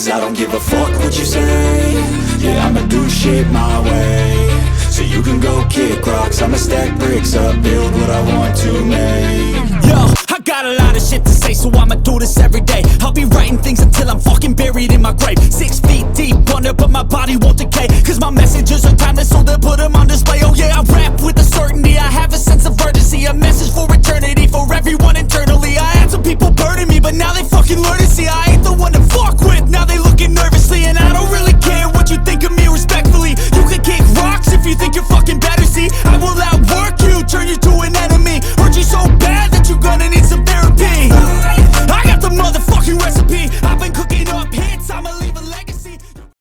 Cause I don't give a fuck what you say. Yeah, I'ma do shit my way. So you can go kick rocks, I'ma stack bricks up, build what I want to make. Yo, I got a lot of shit to say, so I'ma do this every day. I'll be writing things until I'm fucking buried in my grave. 6 feet deep under, but my body won't decay. Cause my messages are timeless, so they'll put